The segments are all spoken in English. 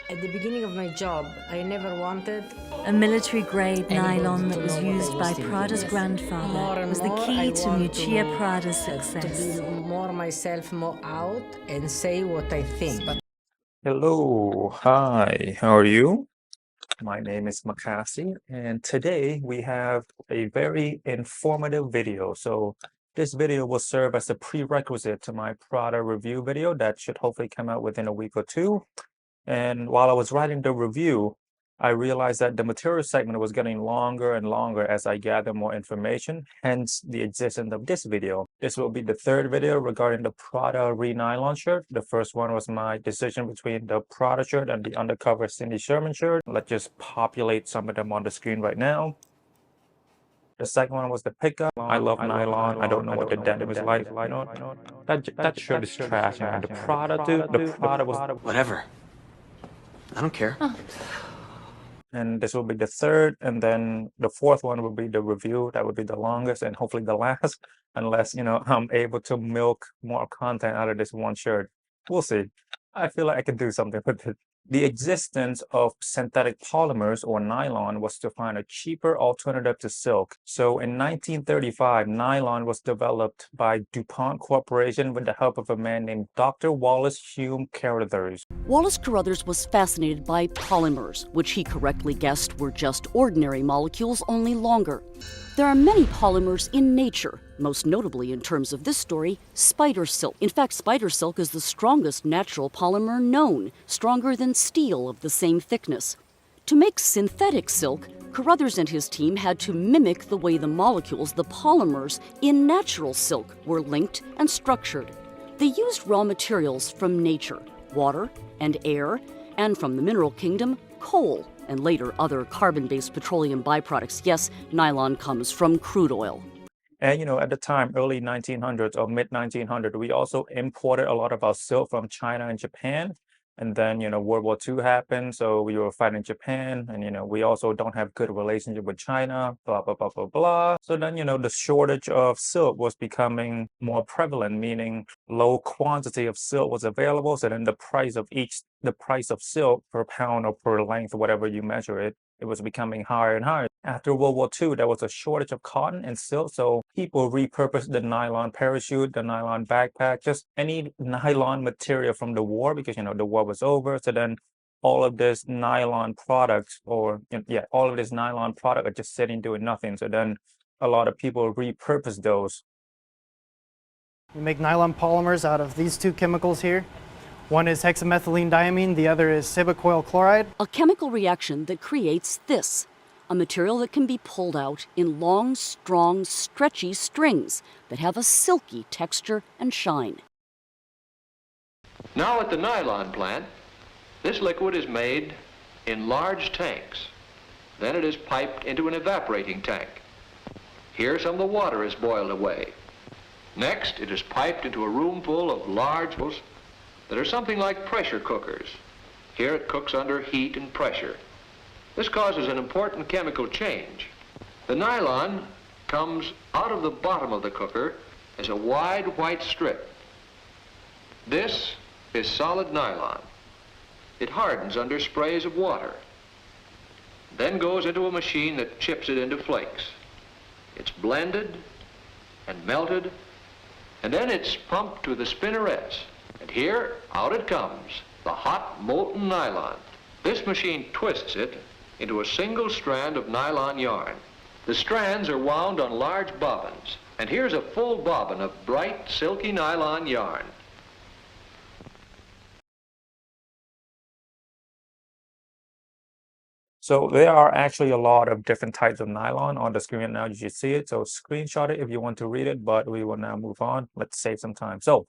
At the beginning of my job, I never wanted A military-grade anybody nylon to that was know what I used was by thinking. Prada's More grandfather and was the more, key I to want Lucia Prada's to success. be more myself, more out, and say what I think. Hello, hi, how are you? My name is Makasy, and today we have a very informative video. So this video will serve as a prerequisite to my Prada review video that should hopefully come out within a week or two. And while I was writing the review, I realized that the material segment was getting longer and longer as I gather more information, hence the existence of this video. This will be the third video regarding the Prada Re-Nylon shirt. The first one was my decision between the Prada shirt and the undercover Cindy Sherman shirt. Let's just populate some of them on the screen right now. The second one was the pickup. I love nylon. I don't know what the denim is like. You know, that shirt is trash. You know, the Prada, dude, the Prada was Whatever. I don't care. and this will be the third, and then the fourth one will be the review. That would be the longest and hopefully the last, unless I'm able to milk more content out of this one shirt. We'll see. I feel like I can do something with it. The existence of synthetic polymers or nylon was to find a cheaper alternative to silk. So in 1935, nylon was developed by DuPont Corporation with the help of a man named Dr. Wallace Hume Carruthers. Wallace Carruthers was fascinated by polymers, which he correctly guessed were just ordinary molecules, only longer. There are many polymers in nature, most notably in terms of this story, spider silk. In fact, spider silk is the strongest natural polymer known, stronger than steel of the same thickness. To make synthetic silk, Carruthers and his team had to mimic the way the molecules, the polymers, in natural silk were linked and structured. They used raw materials from nature, water and air, and from the mineral kingdom, coal, and later other carbon-based petroleum byproducts. Yes, nylon comes from crude oil. And at the time, early 1900s or mid 1900s, we also imported a lot of our silk from China and Japan. And then, World War II happened, so we were fighting Japan, and we also don't have good relationship with China, blah, blah, blah, blah, blah. So then, the shortage of silk was becoming more prevalent, meaning low quantity of silk was available. So then the price of silk per pound or per length, whatever you measure it, it was becoming higher and higher. After World War II, there was a shortage of cotton and silk, so people repurposed the nylon parachute, the nylon backpack, just any nylon material from the war, because the war was over. So then all of this nylon product, all of this nylon product are just sitting doing nothing. So then a lot of people repurpose those. We make nylon polymers out of these two chemicals here. One is hexamethylene diamine, the other is sibacoyl chloride. A chemical reaction that creates this, a material that can be pulled out in long, strong, stretchy strings that have a silky texture and shine. Now at the nylon plant, this liquid is made in large tanks. Then it is piped into an evaporating tank. Here some of the water is boiled away. Next, it is piped into a room full of large bowls that are something like pressure cookers. Here it cooks under heat and pressure. This causes an important chemical change. The nylon comes out of the bottom of the cooker as a wide white strip. This is solid nylon. It hardens under sprays of water, then goes into a machine that chips it into flakes. It's blended and melted, and then it's pumped to the spinnerets. And here, out it comes, the hot molten nylon. This machine twists it into a single strand of nylon yarn. The strands are wound on large bobbins, and here's a full bobbin of bright, silky nylon yarn. So there are actually a lot of different types of nylon on the screen now. You should see it. So screenshot it if you want to read it, but we will now move on. Let's save some time. So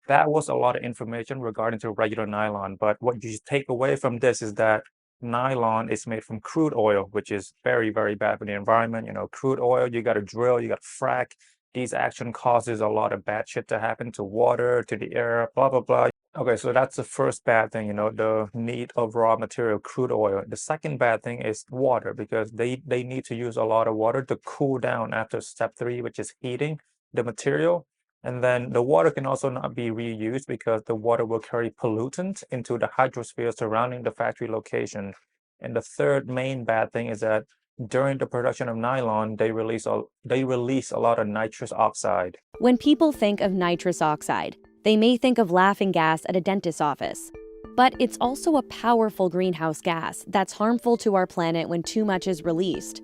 that was a lot of information regarding to regular nylon, but what you should take away from this is that nylon is made from crude oil, which is very, very bad for the environment. Crude oil, you got to drill, you got to frack. These action causes a lot of bad shit to happen to water, to the air, blah, blah, blah. Okay, so that's the first bad thing, the need of raw material, crude oil. The second bad thing is water, because they need to use a lot of water to cool down after step 3, which is heating the material. And then the water can also not be reused because the water will carry pollutants into the hydrosphere surrounding the factory location. And the third main bad thing is that during the production of nylon, they release a lot of nitrous oxide. When people think of nitrous oxide, they may think of laughing gas at a dentist's office. But it's also a powerful greenhouse gas that's harmful to our planet when too much is released.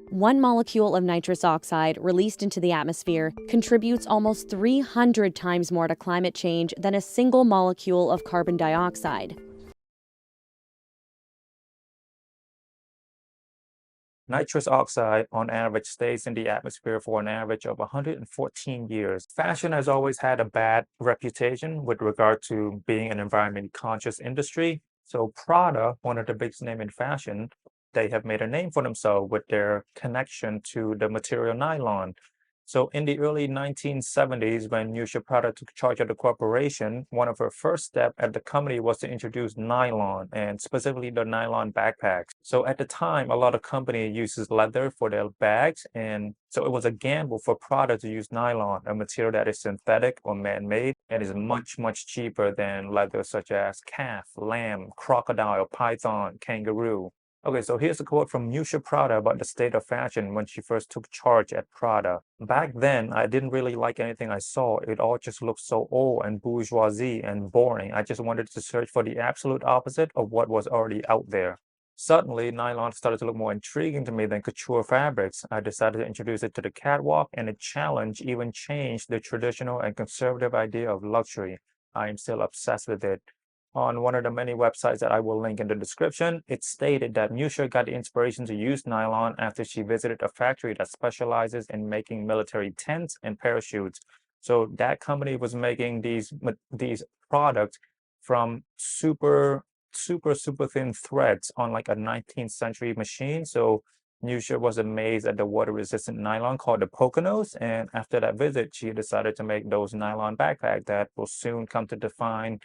One molecule of nitrous oxide released into the atmosphere contributes almost 300 times more to climate change than a single molecule of carbon dioxide. Nitrous oxide, on average, stays in the atmosphere for an average of 114 years. Fashion has always had a bad reputation with regard to being an environmentally conscious industry. So Prada, one of the biggest names in fashion, they have made a name for themselves with their connection to the material nylon. So in the early 1970s, when Nusha Prada took charge of the corporation, one of her first steps at the company was to introduce nylon, and specifically the nylon backpacks. So at the time, a lot of companies uses leather for their bags, and so it was a gamble for Prada to use nylon, a material that is synthetic or man-made and is much, much cheaper than leather such as calf, lamb, crocodile, python, kangaroo. Okay, so here's a quote from Nusha Prada about the state of fashion when she first took charge at Prada. Back then, I didn't really like anything I saw. It all just looked so old and bourgeoisie and boring. I just wanted to search for the absolute opposite of what was already out there. Suddenly, nylon started to look more intriguing to me than couture fabrics. I decided to introduce it to the catwalk, and the challenge even changed the traditional and conservative idea of luxury. I am still obsessed with it. On one of the many websites that I will link in the description, it stated that Nusha got the inspiration to use nylon after she visited a factory that specializes in making military tents and parachutes. So that company was making these products from super thin threads on like a 19th century machine. So Nusha was amazed at the water-resistant nylon called the Poconos, and after that visit, she decided to make those nylon backpacks that will soon come to define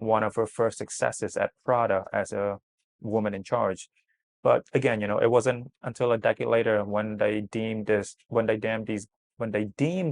one of her first successes at Prada as a woman in charge. But again, it wasn't until a decade later when they deemed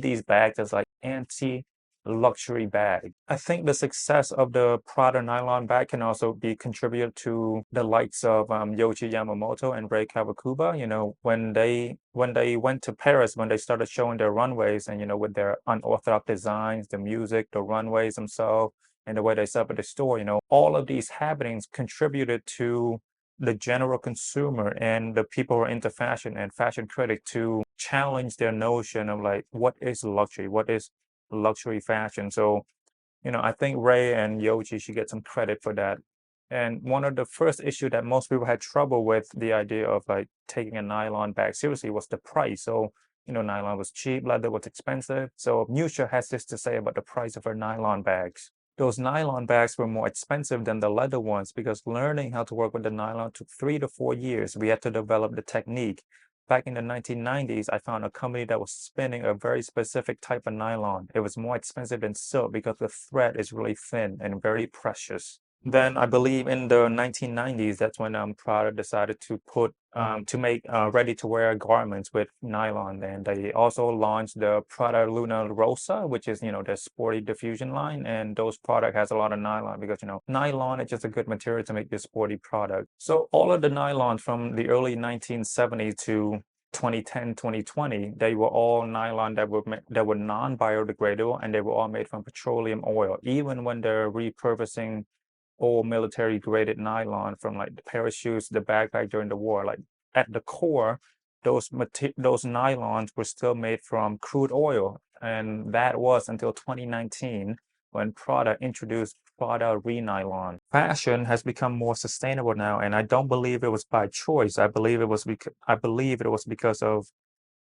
these bags as like anti-luxury bag. I think the success of the Prada nylon bag can also be contributed to the likes of Yohji Yamamoto and Rei Kawakubo. When they went to Paris, when they started showing their runways and with their unorthodox designs, the music, the runways themselves, and the way they set up at the store, all of these happenings contributed to the general consumer and the people who are into fashion and fashion critics to challenge their notion of like, what is luxury? What is luxury fashion? So, I think Ray and Yohji should get some credit for that. And one of the first issues that most people had trouble with the idea of like taking a nylon bag seriously was the price. So, nylon was cheap, leather was expensive. So Nusha has this to say about the price of her nylon bags. Those nylon bags were more expensive than the leather ones because learning how to work with the nylon took 3 to 4 years. We had to develop the technique. Back in the 1990s, I found a company that was spinning a very specific type of nylon. It was more expensive than silk because the thread is really thin and very precious. Then I believe in the 1990s, that's when Prada decided to make ready-to-wear garments with nylon. And they also launched the Prada Luna Rosa, which is their sporty diffusion line. And those product has a lot of nylon because nylon is just a good material to make this sporty product. So all of the nylon from the early 1970s to 2010, 2020, they were all nylon that were non-biodegradable, and they were all made from petroleum oil. Even when they're repurposing old military graded nylon from like the parachutes, the backpack during the war, like at the core, those nylons were still made from crude oil. And that was until 2019 when Prada introduced Prada Re-Nylon. Fashion has become more sustainable now, and I don't believe it was by choice. I believe it was because of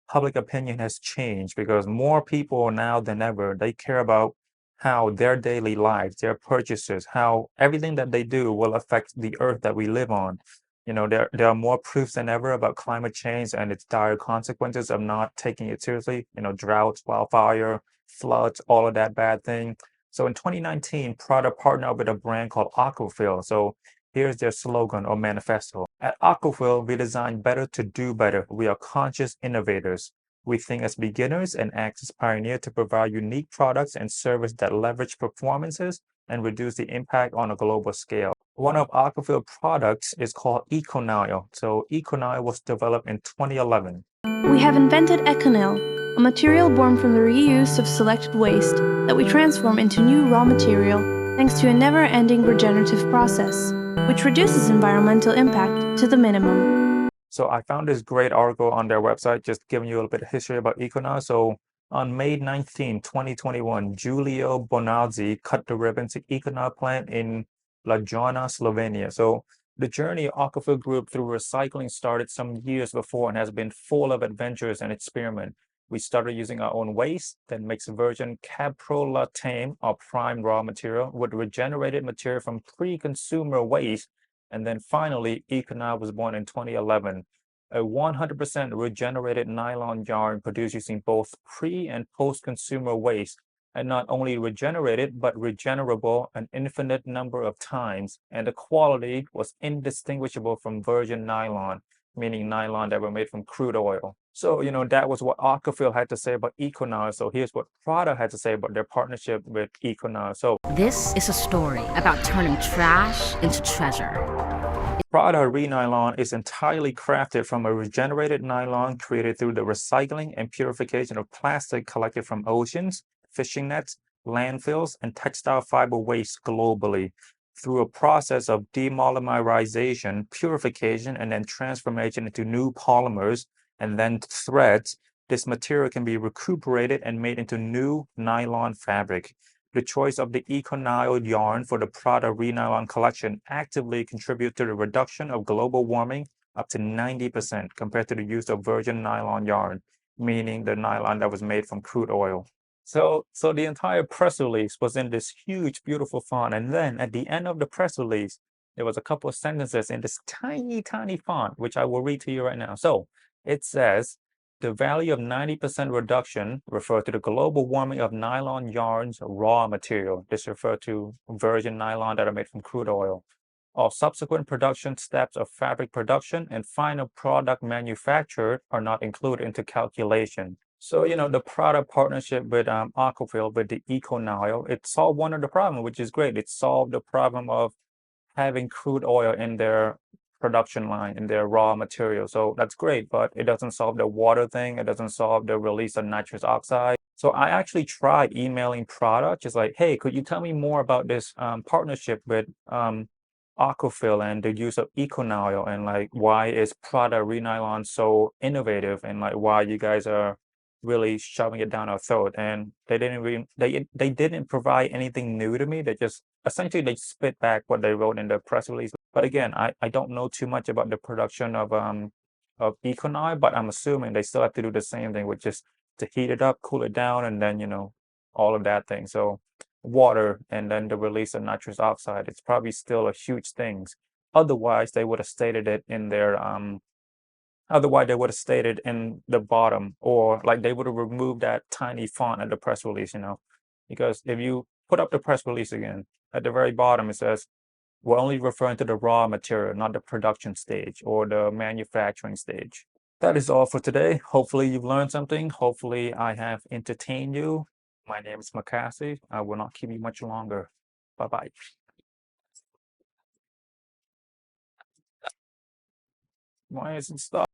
public opinion has changed, because more people now than ever, they care about how their daily lives, their purchases, how everything that they do will affect the earth that we live on. There are more proofs than ever about climate change and its dire consequences of not taking it seriously. Droughts, wildfire, floods, all of that bad thing. So in 2019, Prada partnered up with a brand called AquaFil. So here's their slogan or manifesto. At AquaFil, we design better to do better. We are conscious innovators. We think as beginners and act as pioneers to provide unique products and services that leverage performances and reduce the impact on a global scale. One of AquaFil products is called Econyl. So Econyl was developed in 2011. We have invented Econyl, a material born from the reuse of selected waste that we transform into new raw material thanks to a never-ending regenerative process, which reduces environmental impact to the minimum. So I found this great article on their website, just giving you a little bit of history about Econyl. So on May 19, 2021, Giulio Bonazzi cut the ribbon to Econyl plant in Ljubljana, Slovenia. So the journey of AquaFil Group through recycling started some years before and has been full of adventures and experiment. We started using our own waste, then mixed virgin caprolactam, our prime raw material, with regenerated material from pre-consumer waste. And then finally, Econyl was born in 2011, a 100% regenerated nylon yarn produced using both pre- and post-consumer waste, and not only regenerated, but regenerable an infinite number of times. And the quality was indistinguishable from virgin nylon, meaning nylon that were made from crude oil. So, that was what AquaFil had to say about Econyl. So here's what Prada had to say about their partnership with Econyl. So this is a story about turning trash into treasure. Prada Re-Nylon is entirely crafted from a regenerated nylon created through the recycling and purification of plastic collected from oceans, fishing nets, landfills, and textile fiber waste globally. Through a process of demonomerization, purification, and then transformation into new polymers and then threads, this material can be recuperated and made into new nylon fabric. The choice of the Econyl yarn for the Prada Re-Nylon collection actively contributes to the reduction of global warming up to 90% compared to the use of virgin nylon yarn, meaning the nylon that was made from crude oil. So the entire press release was in this huge, beautiful font. And then at the end of the press release, there was a couple of sentences in this tiny, tiny font, which I will read to you right now. So it says, the value of 90% reduction refer to the global warming of nylon yarn's raw material. This refers to virgin nylon that are made from crude oil. All subsequent production steps of fabric production and final product manufactured are not included into calculation. So, the Prada partnership with AquaFil, with the Econyl, it solved one of the problems, which is great. It solved the problem of having crude oil in their production line, in their raw material. So that's great, but it doesn't solve the water thing. It doesn't solve the release of nitrous oxide. So I actually tried emailing Prada, just like, hey, could you tell me more about this partnership with AquaFil and the use of Econyl, and like why is Prada Re-Nylon so innovative, and like why you guys are really shoving it down our throat? And they didn't provide anything new to me. They just essentially they spit back what they wrote in the press release. But again, I don't know too much about the production of Econyl, but I'm assuming they still have to do the same thing, which is to heat it up, cool it down, and then all of that thing. So water and then the release of nitrous oxide, it's probably still a huge thing. Otherwise, they would have stated it in their otherwise, they would have stated in the bottom, or like they would have removed that tiny font at the press release, because if you put up the press release again, at the very bottom, it says, we're only referring to the raw material, not the production stage or the manufacturing stage. That is all for today. Hopefully you've learned something. Hopefully I have entertained you. My name is Makasy. I will not keep you much longer. Bye-bye. Why isn't it stop?